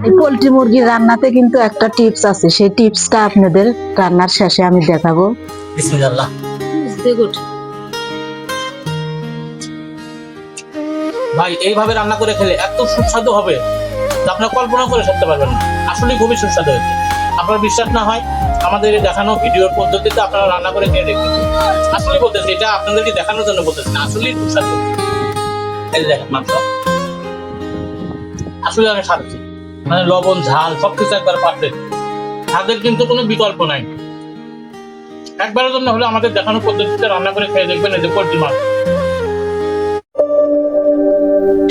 এই পোল্ট্রি মুরগির রান্নাতে কিন্তু একটা টিপস আছে, সেই টিপসটা আপনাদের রান্নার শেষে আমি দেখাবো। বিসমিল্লাহ। ভাই এইভাবে রান্না করে খেলে এত সুস্বাদু হবে যা আপনারা কল্পনা করে করতে পারবেন না। আসলে খুবই সুস্বাদু হয়েছে। আপনার বিশ্বাস না হয় আমাদের এই দেখানো ভিডিওর পদ্ধতিতে আপনারা রান্না করে খেয়ে দেখবেন। আসলে বলতেছি, এটা আপনাদেরকে দেখানোর জন্য বলতেছি না, আসলেই সুস্বাদু। এই যে দেখেন মাংস, আসলে অনেক স্বাদ, মানে লবণ ঝাল সবকিছু একবার পারফেক্ট। স্বাদের কিন্তু কোনো বিকল্প নাই। একবারের জন্য হলে আমাদের দেখানো পদ্ধতিতে রান্না করে খেয়ে দেখবেন। এই যে পোল্ট্রি মাছ।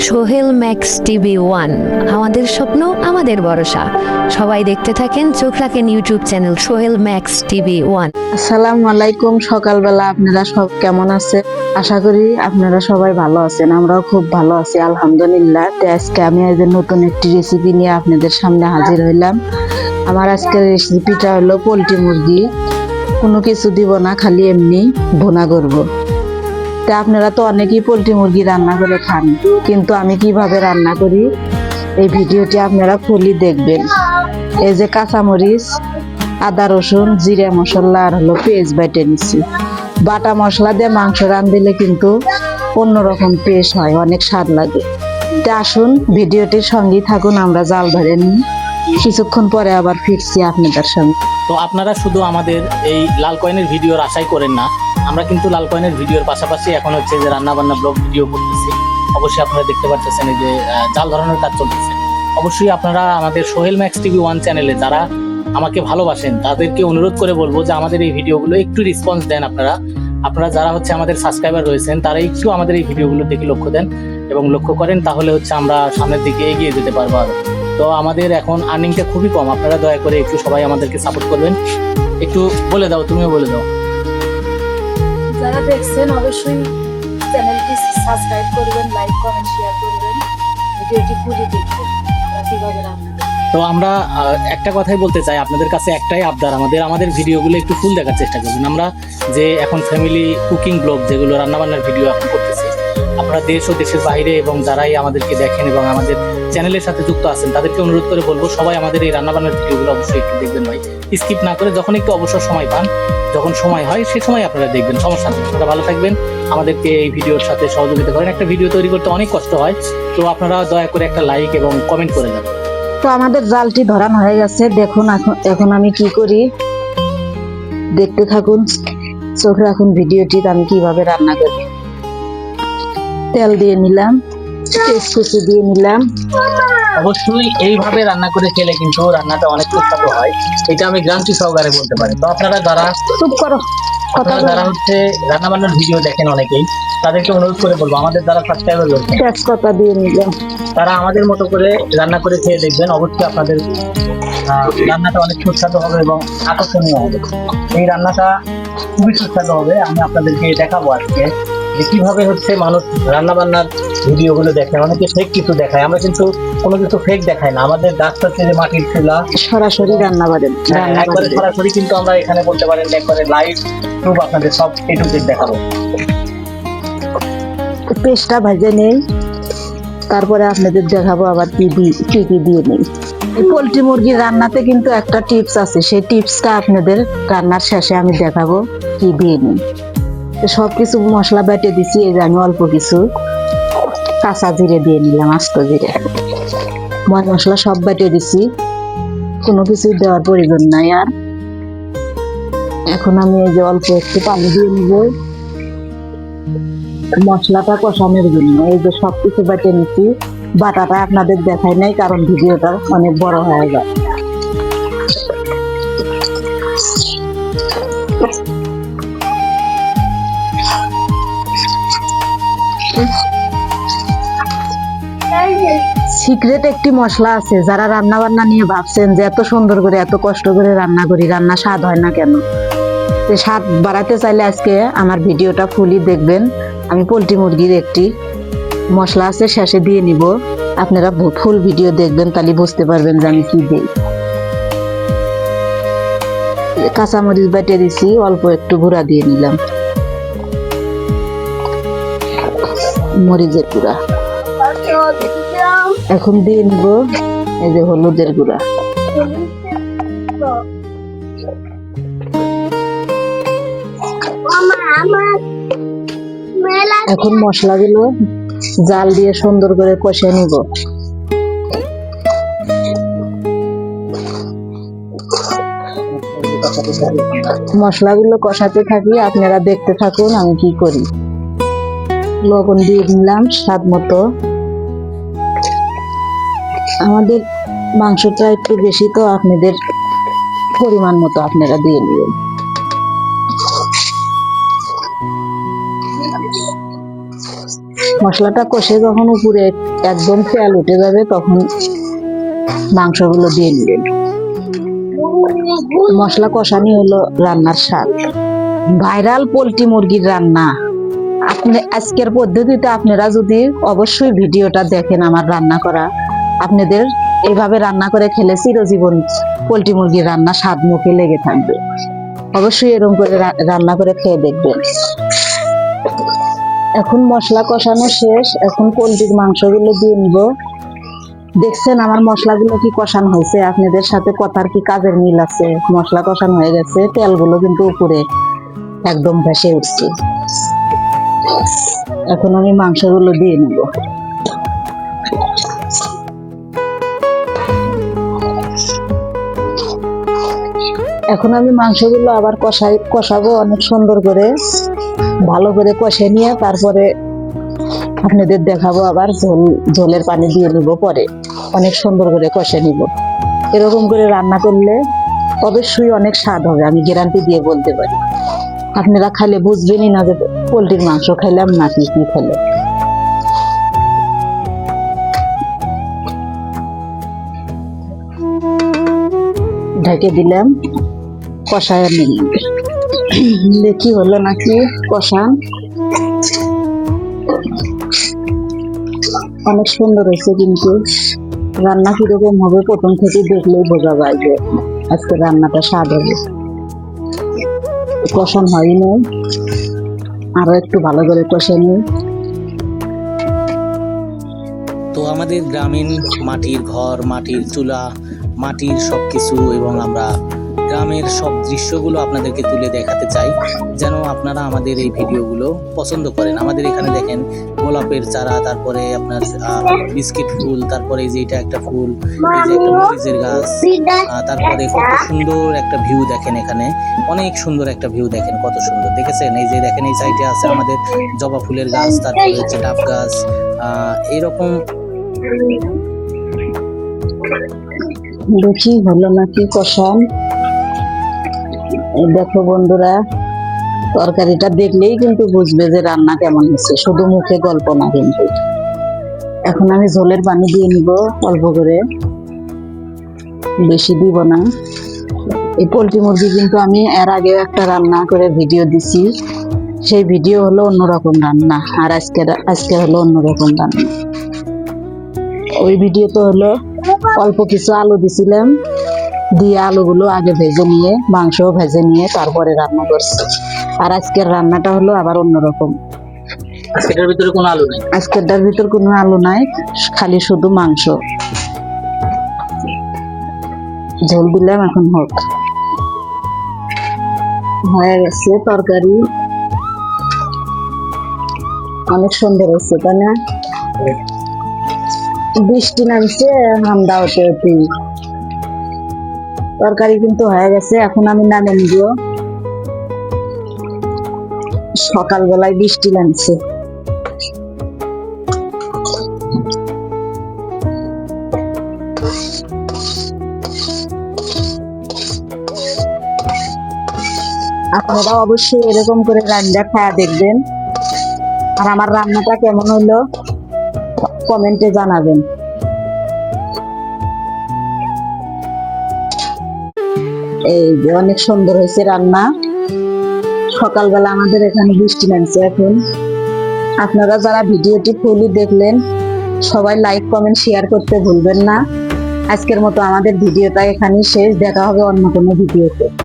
সোহেল ম্যাক্স টিভি 1, আমাদের স্বপ্ন আমাদের ভরসা। সবাই দেখতে থাকেন, চোখ রাখেন YouTube channel Sohel max TV 1। আসসালামু আলাইকুম। সকালবেলা আপনারা সব কেমন আছে? আশা করি আপনারা সবাই ভালো আছেন। আমরাও খুব ভালো আছি আলহামদুলিল্লাহ। তো আজকে আমি আজ নতুন একটি রেসিপি নিয়ে আপনাদের সামনে হাজির হইলাম। আমার আজকের রেসিপিটা হলো পোল্ট্রি মুরগি। কোনো কিছু দিব না, খালি এমনি ভুনা করব। তা আপনারা তো অনেকেই পোল্ট্রি মুরগি রান্না করে খান, কিন্তু আমি কিভাবে রান্না করি এই ভিডিওটি আপনারা ফুলি দেখবেন। এই যে কাঁচামরিচ, আদা রসুন, জিরা মশলা আর হলো পেঁয়াজ বেটে নিচ্ছি। বাটা মশলা দিয়ে মাংস রাঁধলে কিন্তু অন্যরকম টেস্ট হয়, অনেক স্বাদ লাগে। তা আসুন ভিডিওটির সঙ্গেই থাকুন, আমরা জাল ধরে নিই। কিছুক্ষণ পরে আবার ফিরছি আপনাদের সঙ্গে। তো আপনারা শুধু আমাদের এই লাল কয়েনের ভিডিওর আশাই করেন না, আমরা কিন্তু লাল কয়েনের ভিডিওর পাশাপাশি এখন হচ্ছে যে রান্না বান্না ব্লগ ভিডিও করতেছি। অবশ্যই আপনারা দেখতে পাচ্ছেন এই যে জাল ধরানোর কাজ চলতেছে। অবশ্যই আপনারা আমাদের সোহেল ম্যাক্স টিভি 1 চ্যানেলে যারা আমাকে ভালোবাসেন তাদেরকে অনুরোধ করে বলবো যে আমাদের এই ভিডিওগুলো একটু রেসপন্স দেন। আপনারা যারা হচ্ছে আমাদের সাবস্ক্রাইবার রয়েছেন তারা একটু আমাদের এই ভিডিওগুলো দেখে লক্ষ্য দেন এবং লক্ষ্য করেন, তাহলে হচ্ছে আমরা সামনের দিকে এগিয়ে যেতে পারবো আরো। তো আমাদের এখন আর্নিংটা খুবই কম, আপনারা দয়া করে একটু সবাই আমাদেরকে সাপোর্ট করবেন। একটু বলে দাও, তুমিও বলে দাও। যারা দেখছেন অবশ্যই চ্যানেলটি সাবস্ক্রাইব করবেন, লাইক কমেন্ট শেয়ার করবেন, ভিডিওটি পুরো দেখবেন আমরা কিভাবে রান্না করি। তো আমরা একটা কথাই বলতে চাই আপনাদের কাছে, একটাই আবদার আমাদের ভিডিওগুলো একটু ফুল দেখার চেষ্টা করবেন। আমরা যে এখন ফ্যামিলি কুকিং ব্লগ যেগুলো রান্নাবান্নার ভিডিও এখন করতেছি, আপনারা দেশ ও দেশের বাইরে এবং যারাই আমাদেরকে দেখেন এবং আমাদের চ্যানেলের সাথে যুক্ত আছেন তাদেরকে অনুরোধ করে বলবো সবাই আমাদের এই রান্নাবান্নার ভিডিওগুলো অবশ্যই একটু দেখবেন ভাই, স্কিপ না করে। যখন একটু অবসর সময় পান, যখন সময় হয় সে সময় আপনারা দেখবেন, সমস্যা নেই। আপনারা ভালো থাকবেন, আমাদেরকে এই ভিডিওর সাথে সহযোগিতা করেন। একটা ভিডিও তৈরি করতে অনেক কষ্ট হয়, তো আপনারা দয়া করে একটা লাইক এবং কমেন্ট করে যান। তো আমাদের জালটি ধরানো হয়ে গেছে, দেখুন এখন আমি কি করি দেখতে থাকুন, চোখ রাখুন ভিডিওটি আমি কিভাবে রান্না করি। তেল দিয়ে নিলাম, তেজকুচি দিয়ে নিলাম। অবশ্যই এইভাবে রান্না করে খেলে কিন্তু রান্নাটা অনেক সুস্বাদু হয়, এটা আমি গ্যারান্টি সহকারে বলতে পারি। তো আপনারা চুপ করো, যারা হচ্ছে রান্না বান্নার ভিডিও দেখেন অনেকেই, তাদেরকে অনুরোধ করে বলবো আমাদের যারা সাবস্ক্রাইবার রয়েছে তেজপাতা দিয়ে নিলাম। তারা আমাদের মতো করে রান্না করে খেয়ে দেখবেন, অবশ্যই আপনাদের রান্নাটা অনেক সুস্বাদু হবে এবং আকর্ষণীয় হবে। এই রান্নাটা খুবই সুস্বাদু হবে। আমি আপনাদেরকে দেখাবো আজকে যে কিভাবে হচ্ছে মানুষ রান্না বান্নার ভিডিওগুলো দেখে। অনেকে ফেক কিছু দেখায়, আমরা কিন্তু কোনো কিছু ফেক দেখাই না। আমাদের গাছটা হচ্ছে যে মাটির চুলা, সরাসরি রান্না করেন, একবারে সরাসরি কিন্তু আমরা এখানে বলতে পারেন একবারে লাইভ প্রুফ আপনাদের সব এ টু জেড দেখাবো। পেস্টটা ভেজে নেই, তারপরে আপনাদের দেখাবো আবার কি কি দিয়ে নেই। এই পোল্ট্রি মুরগির রান্নাতে কিন্তু একটা টিপস আছে, সেই টিপসটা আপনাদের রান্নার শেষে আমি দেখাবো কি দিয়ে নেই। সবকিছু মশলা বেটে দিছি, এই যে আমি অল্প কিছু কাঁচা জিরে দিয়ে নিলাম, আস্ত জিরে, ময় মশলা সব বেটে দিছি, কোনো কিছু দেওয়ার প্রয়োজন নাই। আর এখন আমি এই যে অল্প একটু পানি দিয়ে নিব মশলাটা কষানোর জন্য। এই যে সবকিছু বেটে নিচ্ছি, বাটাটা আপনাদের দেখাই নাই কারণ ভিডিওটা অনেক বড় হয়ে যায়। সিক্রেট একটি মশলা আছে, যারা রান্না বান্না নিয়ে ভাবছেন যে এত সুন্দর করে এত কষ্ট করে রান্না করি, রান্না স্বাদ হয় না কেন, স্বাদ বাড়াতে চাইলে আজকে আমার ভিডিওটা ফুলি দেখবেন। আমি পোল্ট্রি মুরগির একটি মশলা আছে শেষে দিয়ে নিব, আপনারা ফুল ভিডিও দেখবেন, তাহলে বুঝতে পারবেন যে আমি কি দিই। কাঁচামরিচ বেটে দিছি, অল্প একটু গুঁড়া দিয়ে নিলাম, মরিচের গুঁড়া। এখন দিয়ে নিব এই যে হলুদের গুঁড়া, এখন মশলাগুলো জাল দিয়ে সুন্দর করে কষে নিব। মশলাগুলো কষাতে থাকি, আপনারা দেখতে থাকুন আমি কি করি। লবণ দিয়ে দিলাম স্বাদ মতো। আমাদের মাংসটা একটু বেশি, তো আপনাদের পরিমাণ মতো আপনারা দিয়ে নেবেন। মশলাটা কষে যখন উপরে একদম তেল উঠে যাবে তখন মাংসগুলো দিয়ে নেবেন। মশলা কষানি হলো রান্নার স্বাদ। ভাইরাল পোল্ট্রি মুরগির রান্না আপনি আজকের পদ্ধতিতে আপনারা যদি অবশ্যই ভিডিওটা দেখেন আমার রান্না করা, আপনাদের এইভাবে রান্না করে খেলে চিরজীবন পোল্ট্রি মুরগির রান্না স্বাদ মুখে লেগে থাকবে। অবশ্যই এরকম করে রান্না করে খেয়ে দেখবেন। এখন মশলা কষানো শেষ, এখন পোল্ট্রির মাংসগুলো দিয়ে নিব। দেখছেন আমার মশলাগুলো কি কষানো হয়েছে, আপনাদের সাথে কথার কি কাজের মিল আছে। মশলা কষানো হয়ে গেছে, তেলগুলো কিন্তু উপরে একদম ভেসে উঠছে। এখন আমি মাংসগুলো দিয়ে নিব। এখন আমি মাংসগুলো আবার কষাবো অনেক সুন্দর করে, ভালো করে কষে নিয়ে তারপরে আপনাদের দেখাবো। আবার ঝোলের পানি দিয়ে নিব পরে, অনেক সুন্দর করে কষে নিব। এরকম করে রান্না করলে অবশ্যই অনেক স্বাদ হবে, আমি গ্যারান্টি দিয়ে বলতে পারি। আপনারা খাইলে বুঝবেনই না যে পোল্ট্রির মাংস খাইলাম নাকি কি খেলে। ঢেকে দিলাম, কষায় নিলাম। দেখি হলো নাকি কষান। অনেক সুন্দর হয়েছে, কিন্তু রান্না কিরকম হবে প্রথম থেকে দেখলেই বোঝা যায় যে আজকে রান্নাটা স্বাদ হবে। কষান হয়নি, আরো একটু ভালো করে কষে নিই। তো আমাদের গ্রামীণ মাটির ঘর, মাটির চুলা, মাটির সবকিছু এবং আমরা গ্রামের সব দৃশ্যগুলো আপনাদেরকে তুলে দেখাতে চাই, যেন আপনারা আমাদের এই ভিডিওগুলো পছন্দ করেন। আমাদের এখানে দেখেন গোলাপের চারা, তারপরে আপনার বিস্কিট ফুল, তারপরে এই যে এটা একটা ফুল, এই যে একটা মরিচের গাছ, তারপরে কত সুন্দর একটা ভিউ দেখেন। এখানে অনেক সুন্দর একটা ভিউ দেখেন, কত সুন্দর দেখেছেন। এই যে দেখেন এই সাইডে আছে আমাদের জবা ফুলের গাছ, তারপরে হচ্ছে ডাব গাছ, এরকম। দেখি হলো নাকি কষান। দেখো বন্ধুরা, তরকারিটা দেখলেই কিন্তু বুঝবে যে রান্না কেমন হচ্ছে, শুধু মুখে গল্প না কিন্তু। এখন আমি ঝোলের পানি দিয়ে নিব অল্প করে, বেশি দিব না। এই পোল্ট্রি মুরগি কিন্তু আমি এর আগে একটা রান্না করে ভিডিও দিছি, সেই ভিডিও হলো অন্যরকম রান্না, আর আজকে হলো অন্যরকম রান্না। ওই ভিডিওতে হলো অল্প কিছু আলু দিছিলাম, দিয়ে আলুগুলো আগে ভেজে নিয়ে মাংসও ভেজে নিয়ে তারপরে রান্না করছি। আর আজকের রান্নাটা হলো আবার অন্যরকম। আজকের ভিতরে কোনো আলু নাই, আজকেরটার ভিতর কোনো আলু নাই, খালি শুধু মাংস। ঝোল দিলাম, এখন হোক। হয়ে গেছে তরকারি, অনেক সুন্দর হচ্ছে তাই না? বৃষ্টি নামছে হামদা হতে হতে। তরকারি কিন্তু হয়ে গেছে, এখন আমি নামে নিব। সকালবেলায় বৃষ্টি নামছে। আপনারা অবশ্যই এরকম করে রান্না খাওয়া দেখবেন, আর আমার রান্নাটা কেমন হলো কমেন্টে জানাবেন। এই যে অনেক সুন্দর হয়েছে রান্না। সকালবেলা আমাদের এখানে বৃষ্টি নামছে এখন। আপনারা যারা ভিডিওটি ফুলি দেখলেন সবাই লাইক কমেন্ট শেয়ার করতে ভুলবেন না। আজকের মতো আমাদের ভিডিওটা এখানেই শেষ, দেখা হবে অন্য কোনো ভিডিওতে।